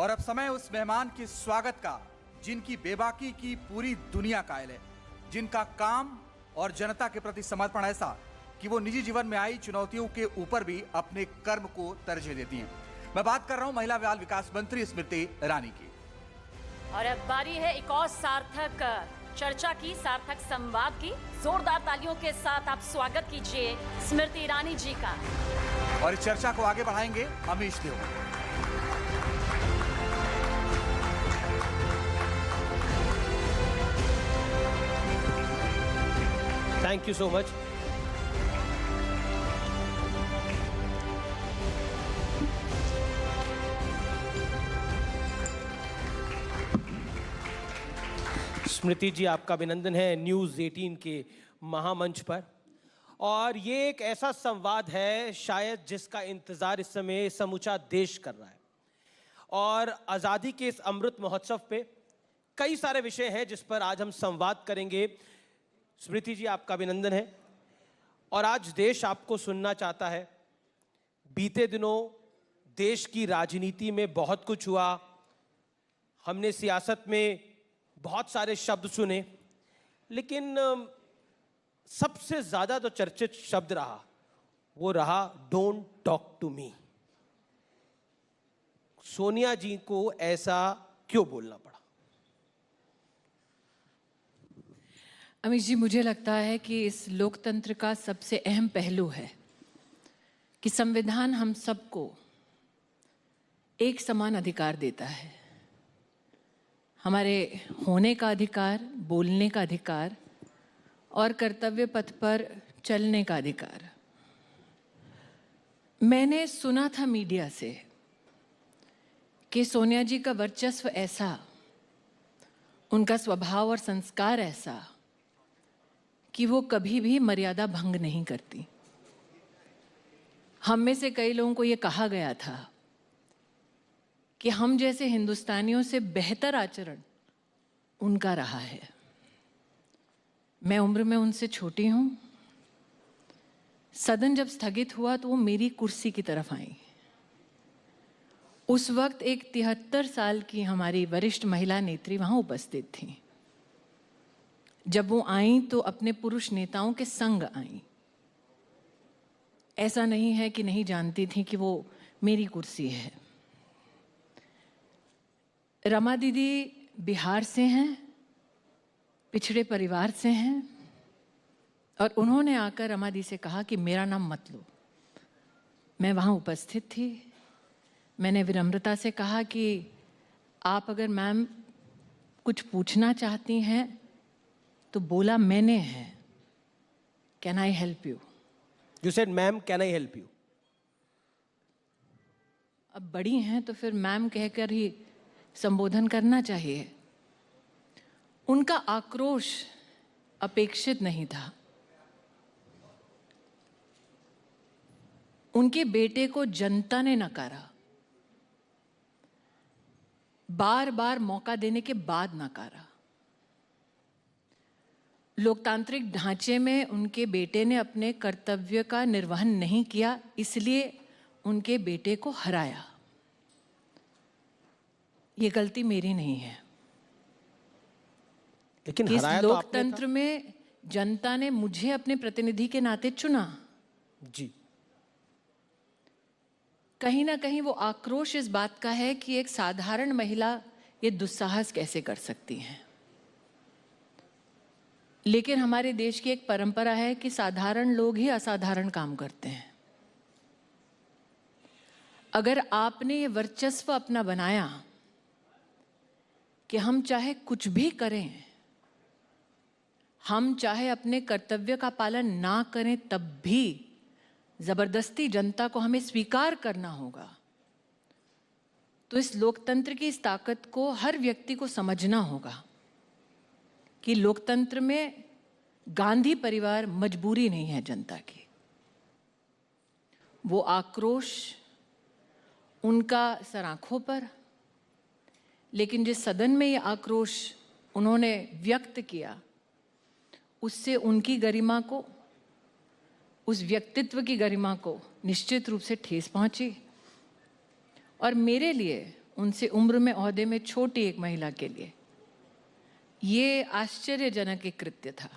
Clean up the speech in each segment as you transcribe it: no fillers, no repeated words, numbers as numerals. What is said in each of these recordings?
और अब समय उस मेहमान के स्वागत का जिनकी बेबाकी की पूरी दुनिया कायल है, जिनका काम और जनता के प्रति समर्पण ऐसा कि वो निजी जीवन में आई चुनौतियों के ऊपर भी अपने कर्म को तरजीह देती हैं। मैं बात कर रहा हूं महिला बाल विकास मंत्री स्मृति ईरानी की। और अब बारी है एक और सार्थक चर्चा की, सार्थक संवाद की। जोरदार तालियों के साथ आप स्वागत कीजिए स्मृति ईरानी जी का। और इस चर्चा को आगे बढ़ाएंगे Amish Dev. Thank you so much. Smriti ji, आपका अभिनंदन है न्यूज़ 18 के महामंच पर। और ये एक ऐसा संवाद है शायद जिसका इंतजार इस समय समूचा देश कर रहा है। और आज़ादी के इस अमृत महोत्सव पे कई सारे विषय हैं जिस पर आज हम संवाद करेंगे। स्मृति जी, आपका अभिनंदन है। और आज देश आपको सुनना चाहता है। बीते दिनों देश की राजनीति में बहुत कुछ हुआ। हमने सियासत में बहुत सारे शब्द सुने, लेकिन सबसे ज़्यादा जो चर्चित शब्द रहा वो रहा don't talk to me. Sonia ji को ऐसा क्यों बोलना पड़ा? अमीश जी, मुझे लगता है कि इस लोकतंत्र का सबसे अहम पहलू है कि संविधान हम सबको एक समान अधिकार देता है। हमारे होने का अधिकार, बोलने का अधिकार और कर्तव्य पथ पर चलने का अधिकार। मैंने सुना था मीडिया से कि सोनिया जी का वर्चस्व ऐसा, उनका स्वभाव और संस्कार ऐसा कि वो कभी भी मर्यादा भंग नहीं करती। हम में से कई लोगों को ये कहा गया था कि हम जैसे हिंदुस्तानियों से बेहतर आचरण उनका रहा है। मैं उम्र में उनसे छोटी हूं। सदन जब स्थगित हुआ तो वो मेरी कुर्सी की तरफ आई। उस वक्त एक 73 साल की हमारी वरिष्ठ महिला नेत्री वहां उपस्थित थी। जब वो आई तो अपने पुरुष नेताओं के संग आई। ऐसा नहीं है कि नहीं जानती थी कि वो मेरी कुर्सी है। रमा दीदी बिहार से हैं, पिछड़े परिवार से हैं, और उन्होंने आकर रमा दी से कहा कि मेरा नाम मत लो। मैं वहाँ उपस्थित थी। मैंने विनम्रता से कहा कि आप अगर मैम कुछ पूछना चाहती हैं तो बोला मैंने है, can I help you? You said ma'am can I help you. अब बड़ी हैं तो फिर मैम कहकर ही संबोधन करना चाहिए। उनका आक्रोश अपेक्षित नहीं था। उनके बेटे को जनता ने नकारा, बार बार मौका देने के बाद नकारा। लोकतांत्रिक ढांचे में उनके बेटे ने अपने कर्तव्य का निर्वहन नहीं किया, इसलिए उनके बेटे को हराया। ये गलती मेरी नहीं है। लेकिन इस हराया तो लोकतंत्र में जनता ने मुझे अपने प्रतिनिधि के नाते चुना। जी। कहीं ना कहीं वो आक्रोश इस बात का है कि एक साधारण महिला ये दुस्साहस कैसे कर सकती है। लेकिन हमारे देश की एक परंपरा है कि साधारण लोग ही असाधारण काम करते हैं। अगर आपने ये वर्चस्व अपना बनाया कि हम चाहे कुछ भी करें, हम चाहे अपने कर्तव्य का पालन ना करें, तब भी जबरदस्ती जनता को हमें स्वीकार करना होगा, तो इस लोकतंत्र की इस ताकत को हर व्यक्ति को समझना होगा कि लोकतंत्र में गांधी परिवार मजबूरी नहीं है जनता की। वो आक्रोश उनका सराखों पर, लेकिन जिस सदन में ये आक्रोश उन्होंने व्यक्त किया, उससे उनकी गरिमा को, उस व्यक्तित्व की गरिमा को निश्चित रूप से ठेस पहुंची। और मेरे लिए उनसे उम्र में ओहदे में छोटी एक महिला के लिए ये आश्चर्यजनक एक कृत्य था।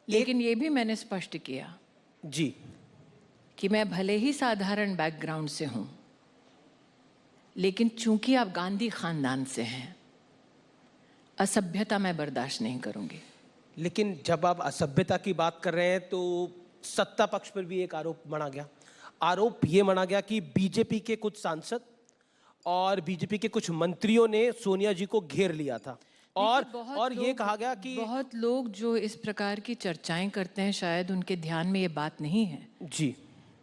लेकिन ये भी मैंने स्पष्ट किया जी कि मैं भले ही साधारण बैकग्राउंड से हूं, लेकिन चूंकि आप गांधी खानदान से हैं, असभ्यता मैं बर्दाश्त नहीं करूंगी। लेकिन जब आप असभ्यता की बात कर रहे हैं तो सत्ता पक्ष पर भी एक आरोप मढ़ा गया। आरोप ये मढ़ा गया कि बीजेपी के कुछ सांसद और बीजेपी के कुछ मंत्रियों ने सोनिया जी को घेर लिया था और ये कहा गया कि बहुत लोग जो इस प्रकार की चर्चाएं करते हैं, शायद उनके ध्यान में ये बात नहीं है जी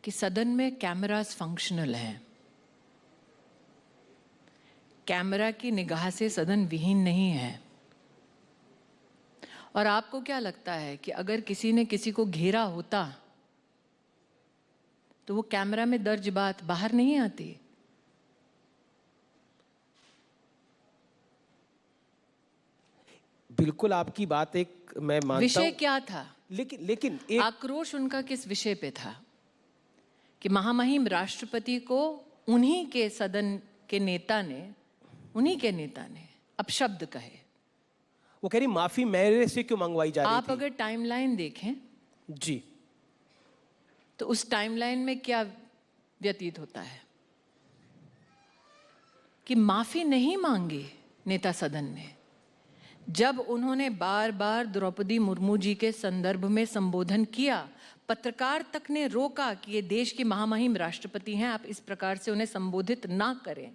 कि सदन में कैमरास फंक्शनल हैं। कैमरा की निगाह से सदन विहीन नहीं है। और आपको क्या लगता है कि अगर किसी ने किसी को घेरा होता तो वो कैमरा में दर्ज बात बाहर नहीं आती? बिल्कुल आपकी बात एक मैं मानता विषय हूं, क्या था? लेकिन एक आक्रोश उनका किस विषय पे था? कि महामहिम राष्ट्रपति को उन्हीं के सदन के नेता ने, उन्हीं के नेता ने अपशब्द कहे। वो कह रही माफी मेरे से क्यों मंगवाई जा रही आप थी? अगर टाइमलाइन देखें जी तो उस टाइमलाइन में क्या व्यतीत होता है कि माफी नहीं मांगी नेता सदन ने। जब उन्होंने बार बार द्रौपदी मुर्मू जी के संदर्भ में संबोधन किया, पत्रकार तक ने रोका कि ये देश की महामहिम राष्ट्रपति हैं, आप इस प्रकार से उन्हें संबोधित ना करें।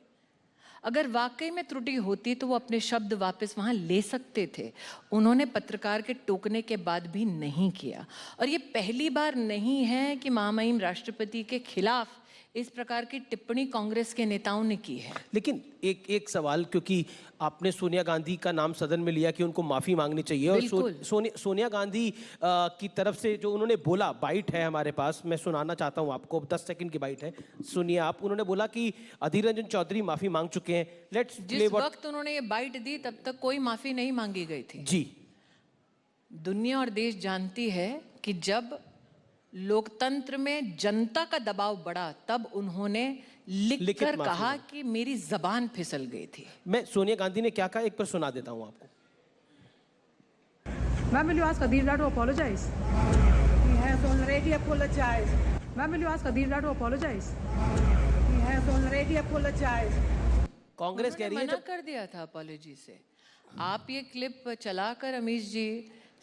अगर वाकई में त्रुटि होती तो वो अपने शब्द वापस वहां ले सकते थे। उन्होंने पत्रकार के टोकने के बाद भी नहीं किया। और ये पहली बार नहीं है कि महामहिम राष्ट्रपति के खिलाफ इस प्रकार की टिप्पणी कांग्रेस के नेताओं ने की है। लेकिन एक सवाल, क्योंकि आपने सोनिया गांधी का नाम सदन में लिया कि उनको माफी मांगनी चाहिए और सोनिया गांधी की तरफ से जो उन्होंने बोला, बाइट है हमारे पास, मैं सुनाना चाहता हूं आपको, 10 सेकंड की बाइट है, सुनिए आप। उन्होंने बोला कि अधीर रंजन चौधरी माफी मांग चुके हैं। लेट्स जिस वक्त उन्होंने ये बाइट दी तब तक कोई माफी नहीं मांगी गई थी। जी दुनिया और देश जानती है कि जब लोकतंत्र में जनता का दबाव बढ़ा तब उन्होंने लिखकर कहा कि मेरी जबान फिसल गई थी। मैं सोनिया गांधी ने क्या कहा एक बार सुना देता हूं आपको। Ma'am, will you ask Adhir Rao to apologize? He has already apologized. Ma'am, will you ask Adhir Rao to apologize? He has already apologized. Congress कह रही है मना कर दिया था अपॉलॉजी से। आप ये क्लिप चलाकर अमीश जी,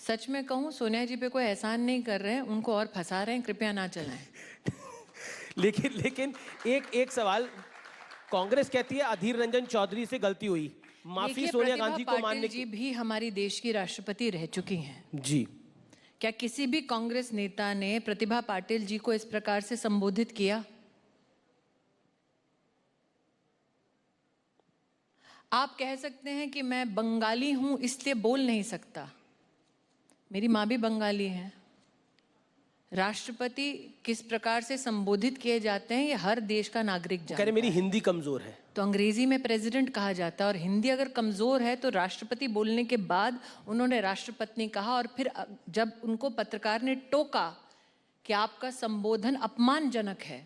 सच में कहूं सोनिया जी पे कोई एहसान नहीं कर रहे हैं, उनको और फंसा रहे हैं, कृपया ना चलाएं। लेकिन एक सवाल, कांग्रेस कहती है अधीर रंजन चौधरी से गलती हुई, माफी सोनिया गांधी को मानने जी भी हमारी देश की राष्ट्रपति रह चुकी हैं। जी क्या किसी भी कांग्रेस नेता ने प्रतिभा पाटिल जी को इस प्रकार से संबोधित किया? आप कह सकते हैं कि मैं बंगाली हूं इसलिए बोल नहीं सकता। मेरी माँ भी बंगाली है। राष्ट्रपति किस प्रकार से संबोधित किए जाते हैं ये हर देश का नागरिक जानता है। कह रहे मेरी हिंदी कमजोर है तो अंग्रेजी में प्रेसिडेंट कहा जाता है, और हिंदी अगर कमजोर है तो राष्ट्रपति बोलने के बाद उन्होंने राष्ट्रपत्नी कहा। और फिर जब उनको पत्रकार ने टोका कि आपका संबोधन अपमानजनक है,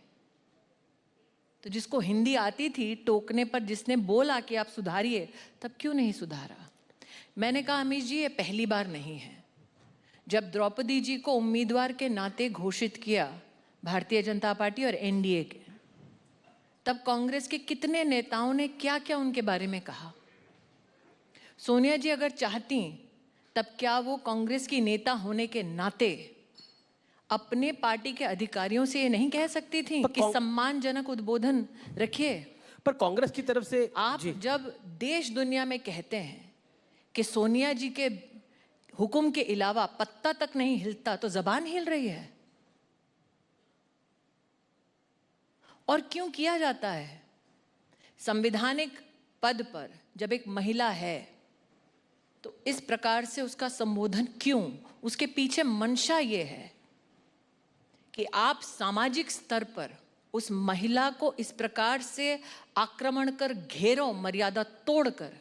तो जिसको हिंदी आती थी टोकने पर जिसने बोला कि आप सुधारिए, तब क्यों नहीं सुधारा? मैंने कहा अमीश जी ये पहली बार नहीं है। जब द्रौपदी जी को उम्मीदवार के नाते घोषित किया भारतीय जनता पार्टी और एनडीए के, तब कांग्रेस के कितने नेताओं ने क्या क्या उनके बारे में कहा। सोनिया जी अगर चाहती तब क्या वो कांग्रेस की नेता होने के नाते अपने पार्टी के अधिकारियों से ये नहीं कह सकती थी कि सम्मानजनक उद्बोधन रखिए? पर कांग्रेस की तरफ से आप जब देश दुनिया में कहते हैं कि सोनिया जी के हुक्म के अलावा पत्ता तक नहीं हिलता, तो जबान हिल रही है। और क्यों किया जाता है? संवैधानिक पद पर जब एक महिला है तो इस प्रकार से उसका संबोधन क्यों? उसके पीछे मंशा ये है कि आप सामाजिक स्तर पर उस महिला को इस प्रकार से आक्रमण कर घेरो, मर्यादा तोड़कर,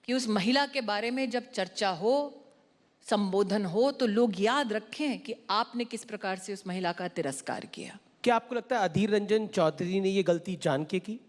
कि उस महिला के बारे में जब चर्चा हो, संबोधन हो, तो लोग याद रखें कि आपने किस प्रकार से उस महिला का तिरस्कार किया। क्या आपको लगता है अधीर रंजन चौधरी ने ये गलती जान के की?